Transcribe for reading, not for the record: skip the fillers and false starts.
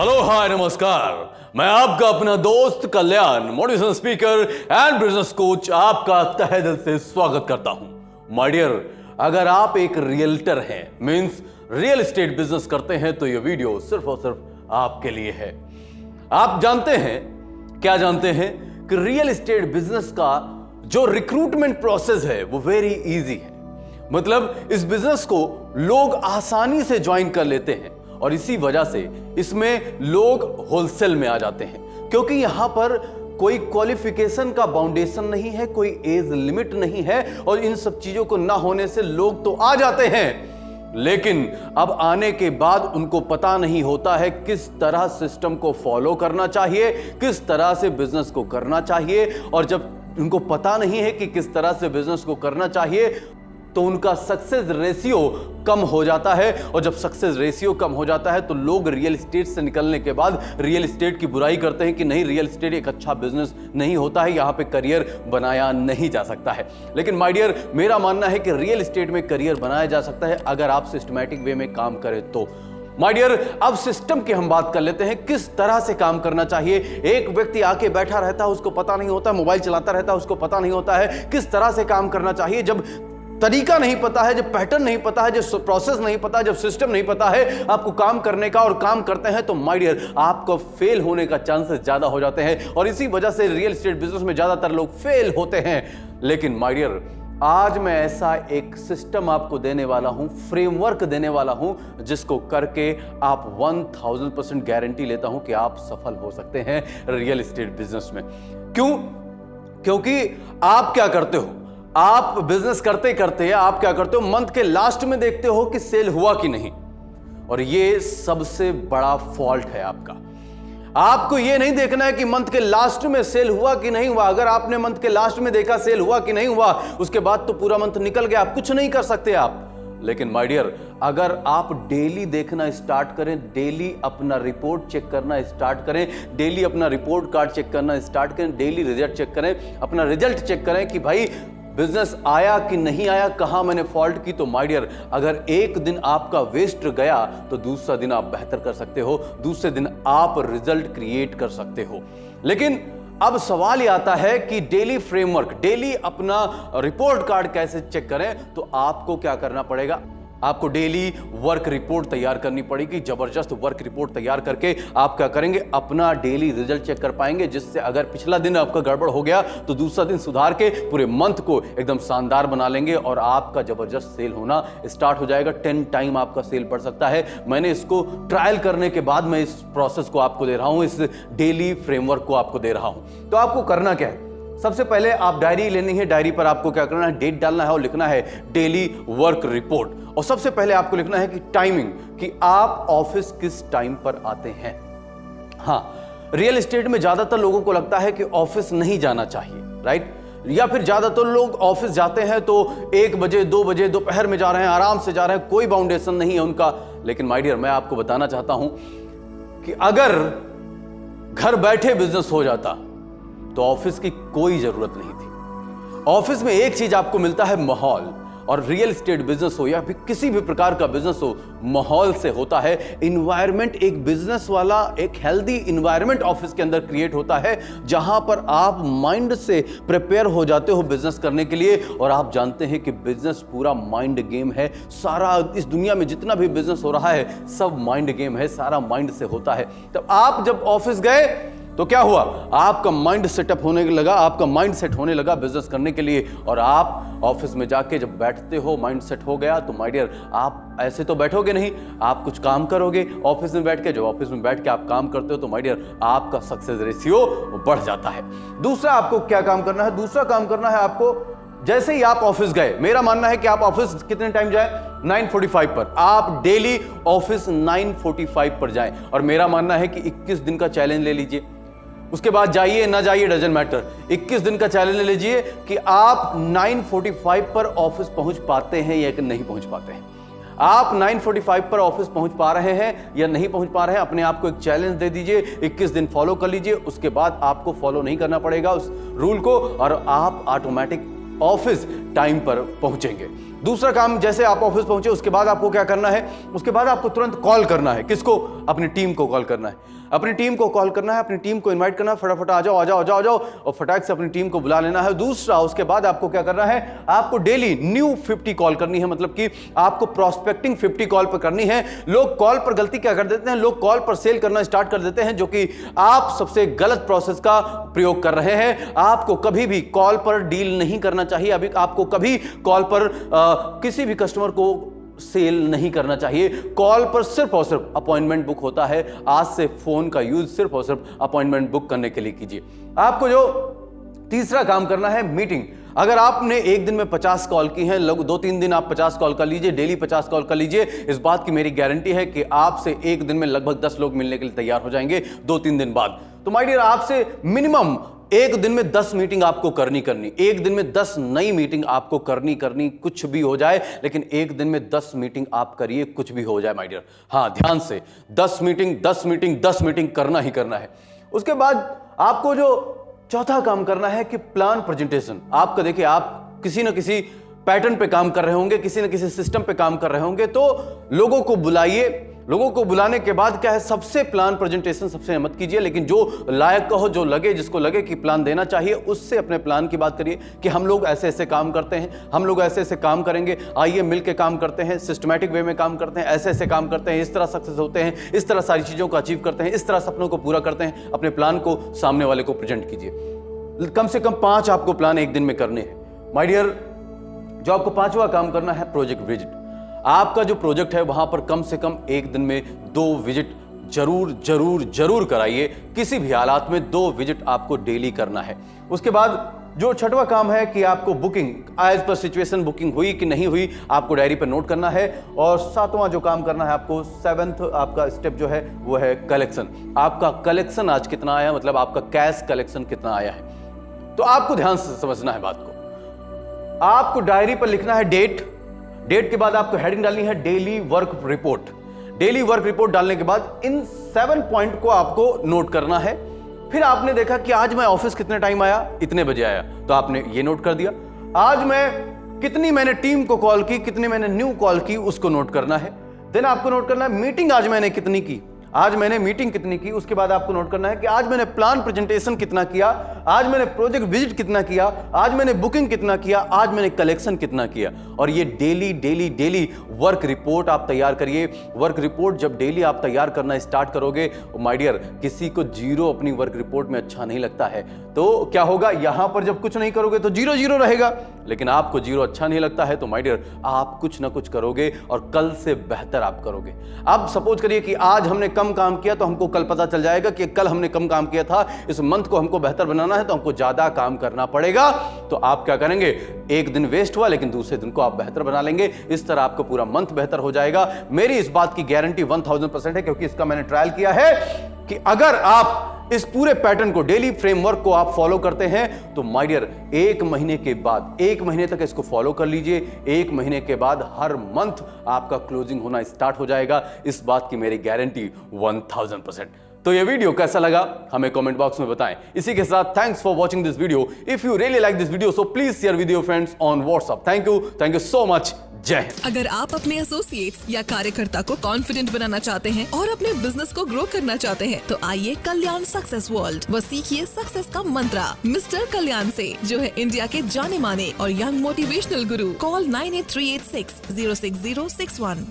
Hello hi नमस्कार, मैं आपका अपना दोस्त Kalyan, motivational speaker and business coach, आपका तहे दिल से स्वागत करता हूं। माय डियर, अगर आप एक रियल्टर हैं, मींस रियल एस्टेट बिजनेस करते हैं, तो ये वीडियो सिर्फ और सिर्फ आपके लिए है। आप जानते हैं, क्या जानते हैं कि रियल एस्टेट बिजनेस का जो रिक्रूटमेंट प्रोसेस है वो वेरी इजी है। मतलब इस बिजनेस को लोग आसानी से ज्वाइन कर लेते हैं और इसी वजह से इसमें लोग होलसेल में आ जाते हैं, क्योंकि यहां पर कोई क्वालिफिकेशन का बाउंडेशन नहीं है, कोई एज लिमिट नहीं है और इन सब चीजों को ना होने से लोग तो आ जाते हैं, लेकिन अब आने के बाद उनको पता नहीं होता है किस तरह सिस्टम को फॉलो करना चाहिए, किस तरह से बिजनेस को करना चाहिए। और जब उनको पता नहीं है कि किस तरह से बिजनेस को करना चाहिए तो उनका सक्सेस रेशियो कम हो जाता है, और जब सक्सेस रेशियो कम हो जाता है तो लोग रियल एस्टेट से निकलने के बाद रियल एस्टेट की बुराई करते हैं कि नहीं, रियल एस्टेट एक अच्छा बिजनेस नहीं होता है, यहां पे करियर बनाया नहीं जा सकता है। लेकिन माय डियर, मेरा मानना है कि रियल एस्टेट में करियर बनाया जा सकता है अगर आप सिस्टमैटिक वे में काम करें तो। माय डियर, अब सिस्टम की हम बात कर लेते हैं, किस तरह से काम करना चाहिए। एक व्यक्ति आके बैठा रहता है, उसको पता नहीं होता, मोबाइल चलाता रहता है, उसको पता नहीं होता है किस तरह से काम करना चाहिए। जब तरीका नहीं पता है, जब पैटर्न नहीं पता है, जब प्रोसेस नहीं पता, जब सिस्टम नहीं पता है आपको काम करने का और काम करते हैं, तो माय डियर आपको फेल होने का चांसेस ज्यादा हो जाते हैं और इसी वजह से रियल एस्टेट बिजनेस में ज्यादातर लोग फेल होते हैं। लेकिन माय डियर, आज मैं ऐसा एक सिस्टम आपको देने वाला हूं, फ्रेमवर्क देने वाला हूं, जिसको करके आप 1000% गारंटी लेता हूं कि आप सफल हो सकते हैं रियल एस्टेट बिजनेस में। क्यों? क्योंकि आप क्या करते हो, आप बिजनेस करते करते आप क्या करते हो, मंथ के लास्ट में देखते हो कि सेल हुआ कि नहीं, और ये सबसे बड़ा फॉल्ट है आपका। आपको ये नहीं देखना है कि मंथ के लास्ट में सेल हुआ कि नहीं हुआ। अगर आपने मंथ के लास्ट में देखा सेल हुआ कि नहीं हुआ, उसके बाद तो पूरा मंथ निकल गया, आप कुछ नहीं कर सकते आप। लेकिन माय डियर, अगर आप डेली देखना स्टार्ट करें, डेली अपना रिपोर्ट चेक करना स्टार्ट करें, डेली अपना रिपोर्ट कार्ड चेक करना स्टार्ट करें, डेली रिजल्ट चेक करें, अपना रिजल्ट चेक करें कि भाई बिजनेस आया कि नहीं आया, कहां मैंने फॉल्ट की, तो माय डियर अगर एक दिन आपका वेस्ट गया तो दूसरा दिन आप बेहतर कर सकते हो, दूसरे दिन आप रिजल्ट क्रिएट कर सकते हो। लेकिन अब सवाल ये आता है कि डेली फ्रेमवर्क, डेली अपना रिपोर्ट कार्ड कैसे चेक करें। तो आपको क्या करना पड़ेगा, आपको डेली वर्क रिपोर्ट तैयार करनी पड़ेगी। जबरदस्त वर्क रिपोर्ट तैयार करके आप क्या करेंगे, अपना डेली रिजल्ट चेक कर पाएंगे, जिससे अगर पिछला दिन आपका गड़बड़ हो गया तो दूसरा दिन सुधार के पूरे मंथ को एकदम शानदार बना लेंगे और आपका जबरदस्त सेल होना स्टार्ट हो जाएगा। 10 टाइम आपका सेल बढ़ सकता है। मैंने इसको ट्रायल करने के बाद मैं इस प्रोसेस को आपको दे रहा हूं, इस डेली फ्रेमवर्क को आपको दे रहा हूं। तो आपको करना क्या है, सबसे पहले आप डायरी लेनी है, डायरी पर आपको क्या करना है, डेट डालना है और लिखना है डेली वर्क रिपोर्ट। और सबसे पहले आपको लिखना है कि टाइमिंग, कि आप ऑफिस किस टाइम पर आते हैं। हां, रियल एस्टेट में ज्यादातर लोगों को लगता है कि ऑफिस नहीं जाना चाहिए, राइट, या फिर ज्यादातर लोग ऑफिस जाते हैं तो 1 बजे 2 बजे दोपहर में जा रहे हैं, आराम से जा रहे हैं, कोई बाउंडेशन नहीं है उनका। लेकिन माय डियर, मैं आपको बताना चाहता हूं कि अगर घर बैठे बिजनेस हो जाता तो ऑफिस की कोई जरूरत नहीं थी। ऑफिस में एक चीज आपको मिलता है, माहौल। और रियल एस्टेट बिजनेस हो या फिर किसी भी प्रकार का बिजनेस हो, माहौल से होता है। इन्वायरमेंट, एक बिजनेस वाला एक हेल्दी इन्वायरमेंट ऑफिस के अंदर क्रिएट होता है, जहां पर आप माइंड से प्रिपेयर हो जाते हो बिजनेस करने के लिए। और आप जानते हैं कि बिजनेस पूरा माइंड गेम है। सारा इस दुनिया में जितना भी बिजनेस हो रहा है सब माइंड गेम है, सारा माइंड से होता है। तब आप जब ऑफिस गए तो क्या हुआ, आपका माइंड सेटअप होने लगा, आपका माइंड सेट होने लगा बिजनेस करने के लिए। और आप ऑफिस में जाके जब बैठते हो, माइंड सेट हो गया, तो माय डियर आप ऐसे तो बैठोगे नहीं, आप कुछ काम करोगे ऑफिस में बैठ के। जब ऑफिस में बैठ के आप काम करते हो तो माय डियर आपका सक्सेस रेशियो बढ़ जाता है। दूसरा आपको क्या काम करना है, दूसरा काम करना है आपको, जैसे ही आप ऑफिस गए, मेरा मानना है कि आप ऑफिस कितने टाइम जाए, 9:45 पर। आप डेली ऑफिस 9:45 पर जाएं। और मेरा मानना है कि 21 दिन का चैलेंज ले लीजिए, उसके बाद जाइए ना जाइए डजंट मैटर, 21 दिन का चैलेंज ले लीजिए कि आप 9:45 पर ऑफिस पहुंच पाते हैं या नहीं पहुंच पाते हैं। आप 9:45 पर ऑफिस पहुंच पा रहे हैं या नहीं पहुंच पा रहे हैं, अपने आप को एक चैलेंज दे दीजिए, 21 दिन फॉलो कर लीजिए। उसके बाद आपको फॉलो नहीं करना पड़ेगा उस रूल को और आप ऑटोमेटिक ऑफिस टाइम पर पहुंचेंगे। दूसरा काम, जैसे आप ऑफिस पहुंचे उसके बाद आपको क्या करना है, उसके बाद आपको तुरंत कॉल करना है। किसको? अपनी टीम को कॉल करना है। अपनी टीम को कॉल करना है, अपनी टीम को इनवाइट करना है, फटाफट आ जाओ आ जाओ आ जाओ आ जाओ, और फटाक से अपनी टीम को बुला लेना है। दूसरा, उसके बाद आपको क्या करना है, आपको डेली न्यू 50 कॉल करनी है, मतलब कि आपको प्रोस्पेक्टिंग 50 कॉल पर करनी है। लोग कॉल पर गलती क्या कर देते हैं, लोग कॉल पर सेल करना स्टार्ट कर देते हैं, जो कि आप सबसे गलत प्रोसेस का प्रयोग कर रहे हैं। आपको कभी भी कॉल पर डील नहीं करना चाहिए। अभी आपको कभी कॉल पर किसी भी कस्टमर को सेल नहीं करना चाहिए। कॉल पर सिर्फ और सिर्फ अपॉइंटमेंट बुक होता है। आज से फोन का यूज सिर्फ और सिर्फ अपॉइंटमेंट बुक करने के लिए कीजिए। आपको जो तीसरा काम करना है, मीटिंग। अगर आपने एक दिन में 50 कॉल की हैं, 2-3 दिन आप 50 कॉल कर लीजिए, डेली 50 कॉल कर लीजिए। इस बात की मेरी गारंटी है कि आपसे एक दिन में लगभग 10 लोग मिलने के लिए तैयार हो जाएंगे 2-3 दिन बाद। तो माय डियर, आपसे मिनिमम एक दिन में 10 मीटिंग आपको करनी। एक दिन में 10 नई मीटिंग आपको करनी। कुछ भी हो जाए, लेकिन एक दिन में 10 मीटिंग आप करिए, कुछ भी हो जाए माय डियर। हाँ, ध्यान से 10 मीटिंग करना ही करना है। उसके बाद आपको जो चौथा काम करना है कि प्लान प्रेजेंटेशन। आपका देखिए, आप किसी ना किसी पैटर्न पे काम कर रहे होंगे, किसी ना किसी सिस्टम पे काम कर रहे होंगे, तो लोगों को बुलाइए। लोगों को बुलाने के बाद क्या है, सबसे प्लान प्रेजेंटेशन सबसे मत कीजिए, लेकिन जो लायक कहो, जो लगे, जिसको लगे कि प्लान देना चाहिए, उससे अपने प्लान की बात करिए कि हम लोग ऐसे ऐसे काम करते हैं, हम लोग ऐसे ऐसे काम करेंगे, आइए मिलकर काम करते हैं, सिस्टमैटिक वे में काम करते हैं, ऐसे ऐसे काम करते हैं, इस तरह सक्सेस होते हैं, इस तरह सारी चीजों को अचीव करते हैं, इस तरह सपनों को पूरा करते हैं। अपने प्लान को सामने वाले को प्रेजेंट कीजिए। कम से कम 5 आपको प्लान एक दिन में करने हैं। माय डियर, जो आपको 5वां काम करना है, प्रोजेक्ट विजिट। आपका जो प्रोजेक्ट है वहां पर कम से कम एक दिन में 2 विजिट जरूर कराइए। किसी भी हालात में 2 विजिट आपको डेली करना है। उसके बाद जो 6वां काम है कि आपको booking, as per situation booking हुई कि नहीं हुई, आपको डायरी पर नोट करना है। और 7वां जो काम करना है आपको, 7th आपका स्टेप जो है वो है कलेक्शन। आपका कलेक्शन आज कितना आया, मतलब आपका कैश कलेक्शन कितना आया है। तो आपको ध्यान से समझना है बात को। आपको डायरी पर लिखना है डेट के बाद आपको हेडिंग डालनी है daily work report. Daily work report डालने के बाद इन 7 पॉइंट को आपको नोट करना है। फिर आपने देखा कि आज मैं ऑफिस कितने टाइम आया, इतने बजे आया, तो आपने ये नोट कर दिया। आज मैंने टीम को कॉल की, कितनी मैंने न्यू कॉल की, उसको नोट करना है। देन आपको नोट करना है मीटिंग आज मैंने कितनी की, आज मैंने मीटिंग कितनी की। उसके बाद आपको नोट करना है कि आज मैंने प्लान प्रेजेंटेशन कितना किया, आज मैंने प्रोजेक्ट विजिट कितना किया, आज मैंने बुकिंग कितना किया, आज मैंने कलेक्शन कितना किया। और ये डेली वर्क रिपोर्ट आप तैयार करिए। वर्क रिपोर्ट जब डेली आप तैयार करना स्टार्ट करोगे, माय डियर, किसी को 0 अपनी वर्क रिपोर्ट में अच्छा नहीं लगता है। तो क्या होगा, यहां पर जब कुछ नहीं करोगे तो 0 रहेगा, लेकिन आपको 0 अच्छा नहीं लगता है तो माय डियर आप कुछ ना कुछ करोगे और कल से बेहतर आप करोगे। अब सपोज करिए कि आज हमने कम काम किया, तो हमको कल पता चल जाएगा कि कल हमने कम काम किया था, इस मंथ को हमको बेहतर बनाना है तो हमको ज्यादा काम करना पड़ेगा। तो आप क्या करेंगे, एक दिन वेस्ट हुआ लेकिन दूसरे दिन को आप बेहतर बना लेंगे। इस तरह आपका पूरा मंथ बेहतर हो जाएगा। मेरी इस बात की गारंटी 1000% है, क्योंकि इसका मैंने ट्रायल किया है कि अगर आप इस पूरे पैटर्न को, डेली फ्रेमवर्क को आप फॉलो करते हैं तो माय डियर 1 महीने के बाद, 1 महीने तक इसको फॉलो कर लीजिए। 1 महीने के बाद हर मंथ आपका क्लोजिंग होना स्टार्ट हो जाएगा। इस बात की मेरी गारंटी 1000%। तो ये वीडियो कैसा लगा हमें कमेंट बॉक्स में बताएं। इसी के साथ thanks for watching this video. If you really like this video so please share with your friends on WhatsApp. Thank you so much. जय हिंद। अगर आप अपने एसोसिएट्स या कार्यकर्ता को कॉन्फिडेंट बनाना चाहते हैं और अपने बिजनेस को ग्रो करना चाहते हैं, तो आइए कल्याण सक्सेस वर्ल्ड व सीखिए सक्सेस का मंत्र मिस्टर कल्याण से, जो है इंडिया के जाने माने और यंग मोटिवेशनल गुरु। कॉल 9838606061।